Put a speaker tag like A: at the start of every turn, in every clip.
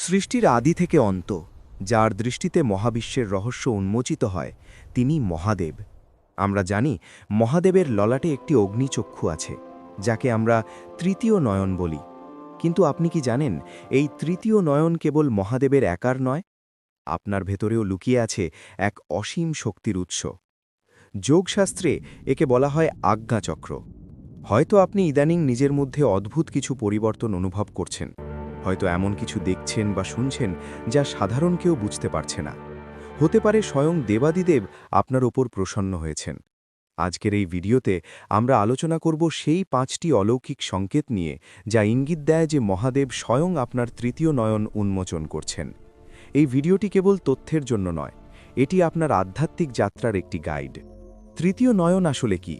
A: সৃষ্টির আদি থেকে অন্ত, যার দৃষ্টিতে মহাবিশ্বের রহস্য উন্মোচিত হয়, তিনি মহাদেব। আমরা জানি মহাদেবের ললাটে একটি অগ্নিচক্ষু আছে, যাকে আমরা তৃতীয় নয়ন বলি। কিন্তু আপনি কি জানেন, এই তৃতীয় নয়ন কেবল মহাদেবের একার নয়, আপনার ভেতরেও লুকিয়ে আছে এক অসীম শক্তির উৎস। যোগশাস্ত্রে একে বলা হয় আজ্ঞাচক্র। হয়তো আপনি ইদানিং নিজের মধ্যে অদ্ভুত কিছু পরিবর্তন অনুভব করছেন, হয়তো এমন কিছু দেখছেন বা শুনছেন যা সাধারণ কেউ বুঝতে পারছে না। হতে পারে স্বয়ং দেবাদিদেব আপনার ওপর প্রসন্ন হয়েছেন। আজকের এই ভিডিওতে আমরা আলোচনা করব সেই 5টি অলৌকিক সংকেত নিয়ে, যা ইঙ্গিত দেয় যে মহাদেব স্বয়ং আপনার তৃতীয় নয়ন উন্মোচন করছেন। এই ভিডিওটি কেবল তথ্যের জন্য নয়, এটি আপনার আধ্যাত্মিক যাত্রার একটি গাইড। তৃতীয় নয়ন আসলে কি?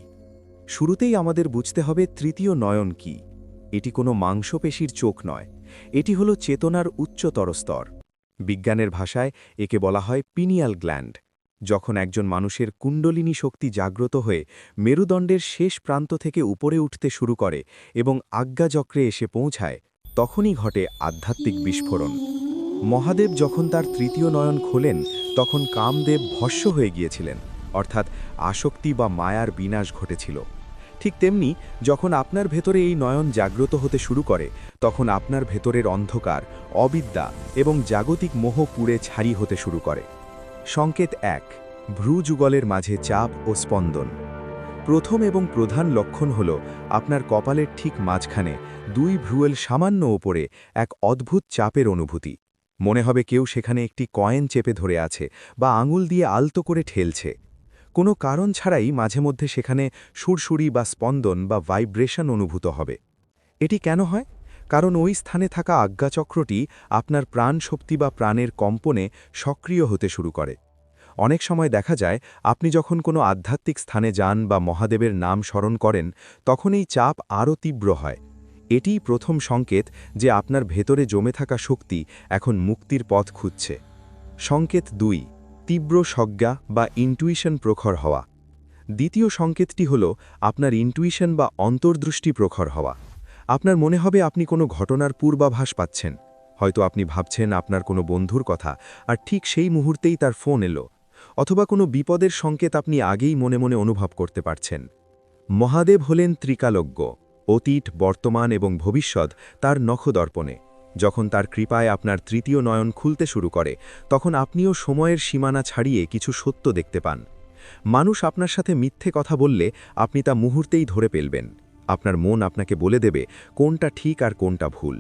A: শুরুতেই আমাদের বুঝতে হবে তৃতীয় নয়ন কি। এটি কোনো মাংসপেশির চোখ নয়, এটি হলো চেতনার উচ্চতর স্তর। বিজ্ঞানের ভাষায় একে বলা হয় পিনিয়াল গ্ল্যান্ড। যখন একজন মানুষের কুণ্ডলিনী শক্তি জাগ্রত হয়ে মেরুদণ্ডের শেষ প্রান্ত থেকে উপরে উঠতে শুরু করে এবং আজ্ঞাচক্রে এসে পৌঁছায়, তখনই ঘটে আধ্যাত্মিক বিস্ফোরণ। মহাদেব যখন তার তৃতীয় নয়ন খোলেন, তখন কামদেব ভস্ম হয়ে গিয়েছিলেন, অর্থাৎ আসক্তি বা মায়ার বিনাশ ঘটেছিল। ঠিক তেমনি যখন আপনার ভেতরে এই নয়ন জাগ্রত হতে শুরু করে, তখন আপনার ভেতরের অন্ধকার, অবিদ্যা এবং জাগতিক মোহ পুড়ে ছাড়ি হতে শুরু করে। সংকেত 1, ভ্রু যুগলের মাঝে চাপ ও স্পন্দন। প্রথম এবং প্রধান লক্ষণ হল আপনার কপালের ঠিক মাঝখানে 2 ভ্রুয়েল সামান্য ওপরে এক অদ্ভুত চাপের অনুভূতি। মনে হবে কেউ সেখানে একটি কয়েন চেপে ধরে আছে বা আঙুল দিয়ে আলতো করে ঠেলছে। কোনো কারণ ছাড়াই মাঝে মধ্যে সেখানে সুরসুরি বা স্পন্দন বা ভাইব্রেশন অনুভূত হবে। এটি কেন হয়? কারণ ওই স্থানে থাকা আজ্ঞাচক্রটি আপনার প্রাণ শক্তি বা প্রাণের কম্পনে সক্রিয় হতে শুরু করে। অনেক সময় দেখা যায় আপনি যখন কোনো আধ্যাত্মিক স্থানে যান বা মহাদেবের নাম স্মরণ করেন, তখন এই চাপ আরও তীব্র হয়। এটিই প্রথম সংকেত যে আপনার ভেতরে জমে থাকা শক্তি এখন মুক্তির পথ খুঁজছে। সংকেত 2, তীব্র সজ্ঞা বা ইনটুইশন প্রখর হওয়া। দ্বিতীয় সংকেতটি হল আপনার ইনটুইশন বা অন্তর্দৃষ্টি প্রখর হওয়া। আপনার মনে হবে আপনি কোনো ঘটনার পূর্বাভাস পাচ্ছেন। হয়তো আপনি ভাবছেন আপনার কোনো বন্ধুর কথা, আর ঠিক সেই মুহূর্তেই তার ফোন এলো। অথবা কোনো বিপদের সংকেত আপনি আগেই মনে মনে অনুভব করতে পারছেন। মহাদেব হলেন ত্রিকালজ্ঞ, অতীত, বর্তমান এবং ভবিষ্যৎ তার নখদর্পণে। যখন তার কৃপায় আপনার তৃতীয় নয়ন খুলতে শুরু করে, তখন আপনিও সময়ের সীমানা ছাড়িয়ে কিছু সত্য দেখতে পান। মানুষ আপনার সাথে মিথ্যে কথা বললে আপনি তা মুহূর্তেই ধরে ফেলবেন। আপনার মন আপনাকে বলে দেবে কোনটা ঠিক আর কোনটা ভুল।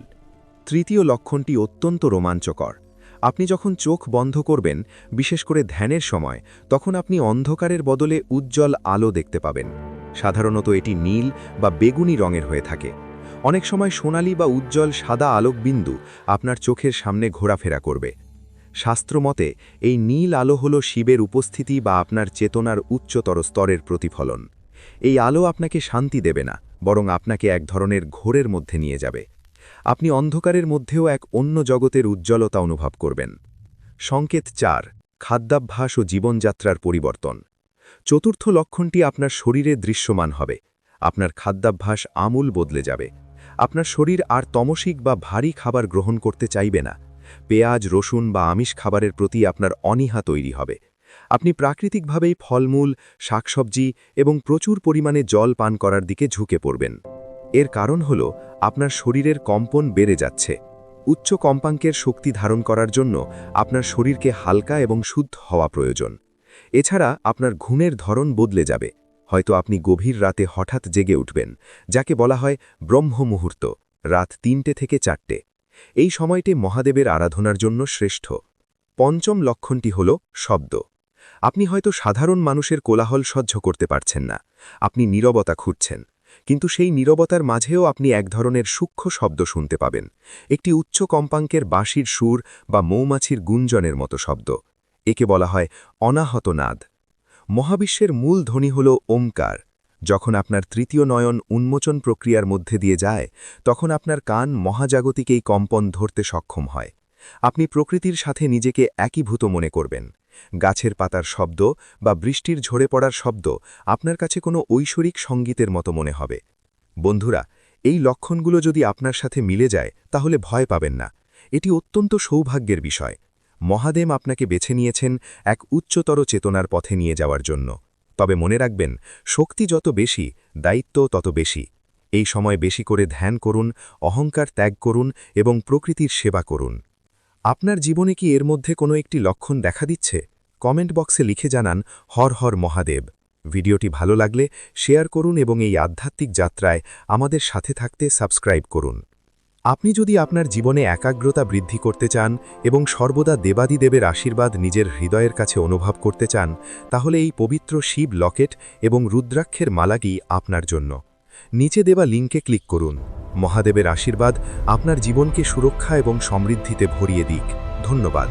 A: তৃতীয় লক্ষণটি অত্যন্ত রোমাঞ্চকর। আপনি যখন চোখ বন্ধ করবেন, বিশেষ করে ধ্যানের সময়, তখন আপনি অন্ধকারের বদলে উজ্জ্বল আলো দেখতে পাবেন। সাধারণত এটি নীল বা বেগুনি রঙের হয়ে থাকে। অনেক সময় সোনালি বা উজ্জ্বল সাদা আলোকবিন্দু আপনার চোখের সামনে ঘোরাফেরা করবে। শাস্ত্রমতে এই নীল আলো হল শিবের উপস্থিতি বা আপনার চেতনার উচ্চতর স্তরের প্রতিফলন। এই আলো আপনাকে শান্তি দেবে না, বরং আপনাকে এক ধরনের ঘোরের মধ্যে নিয়ে যাবে। আপনি অন্ধকারের মধ্যেও এক অন্য জগতের উজ্জ্বলতা অনুভব করবেন। সংকেত 4, খাদ্যাভ্যাস ও জীবনযাত্রার পরিবর্তন। চতুর্থ লক্ষণটি আপনার শরীরে দৃশ্যমান হবে। আপনার খাদ্যাভ্যাস আমূল বদলে যাবে। আপনার শরীর আর তামসিক বা ভারী খাবার গ্রহণ করতে চাইবে না। পেঁয়াজ, রসুন বা আমিষ খাবারের প্রতি আপনার অনীহা তৈরি হবে। আপনি প্রাকৃতিকভাবেই ফলমূল, শাকসবজি এবং প্রচুর পরিমাণে জল পান করার দিকে ঝুঁকে পড়বেন। এর কারণ হল আপনার শরীরের কম্পন বেড়ে যাচ্ছে। উচ্চ কম্পাঙ্কের শক্তি ধারণ করার জন্য আপনার শরীরকে হালকা এবং শুদ্ধ হওয়া প্রয়োজন। এছাড়া আপনার ঘুমের ধরন বদলে যাবে। হয়তো আপনি গভীর রাতে হঠাৎ জেগে উঠবেন, যাকে বলা হয় ব্রহ্ম মুহূর্ত, রাত 3টে থেকে 4টে। এই সময়টি মহাদেবের আরাধনার জন্য শ্রেষ্ঠ। পঞ্চম লক্ষণটি হল শব্দ। আপনি হয়তো সাধারণ মানুষের কোলাহল সহ্য করতে পারছেন না। আপনি নীরবতা খুঁজছেন, কিন্তু সেই নীরবতার মাঝেও আপনি এক ধরনের সূক্ষ্ম শব্দ শুনতে পাবেন। একটি উচ্চ কম্পাঙ্কের বাঁশির সুর বা মৌমাছির গুঞ্জনের মতো শব্দ। একে বলা হয় অনাহত নাদ। মহাবিশ্বের মূল ধ্বনি হল ওমকার। যখন আপনার তৃতীয় নয়ন উন্মোচন প্রক্রিয়ার মধ্যে দিয়ে যায়, তখন আপনার কান মহাজাগতিক এই কম্পন ধরতে সক্ষম হয়। আপনি প্রকৃতির সাথে নিজেকে একীভূত মনে করবেন। গাছের পাতার শব্দ বা বৃষ্টির ঝরে পড়ার শব্দ আপনার কাছে কোনো ঐশ্বরিক সঙ্গীতের মতো মনে হবে। বন্ধুরা, এই লক্ষণগুলো যদি আপনার সাথে মিলে যায়, তাহলে ভয় পাবেন না।
B: এটি অত্যন্ত সৌভাগ্যের বিষয়। মহাদেব আপনাকে বেছে নিয়েছেন এক উচ্চতর চেতনার পথে নিয়ে যাওয়ার জন্য। তবে মনে রাখবেন, শক্তি যত বেশি, দায়িত্ব তত বেশি। এই সময় বেশি করে ধ্যান করুন, অহংকার ত্যাগ করুন এবং প্রকৃতির সেবা করুন। আপনার জীবনে কি এর মধ্যে কোনো একটি লক্ষণ দেখা দিচ্ছে? কমেন্ট বক্সে লিখে জানান হর হর মহাদেব। ভিডিওটি ভালো লাগলে শেয়ার করুন এবং এই আধ্যাত্মিক যাত্রায় আমাদের সাথে থাকতে সাবস্ক্রাইব করুন। আপনি যদি আপনার জীবনে একাগ্রতা বৃদ্ধি করতে চান এবং সর্বদা দেবাদিদেবের আশীর্বাদ নিজের হৃদয়ের কাছে অনুভব করতে চান, তাহলে এই পবিত্র শিব লকেট এবং রুদ্রাক্ষের মালাটি আপনার জন্য। নিচে দেওয়া লিঙ্কে ক্লিক করুন। মহাদেবের আশীর্বাদ আপনার জীবনকে সুরক্ষা এবং সমৃদ্ধিতে ভরিয়ে দিক। ধন্যবাদ।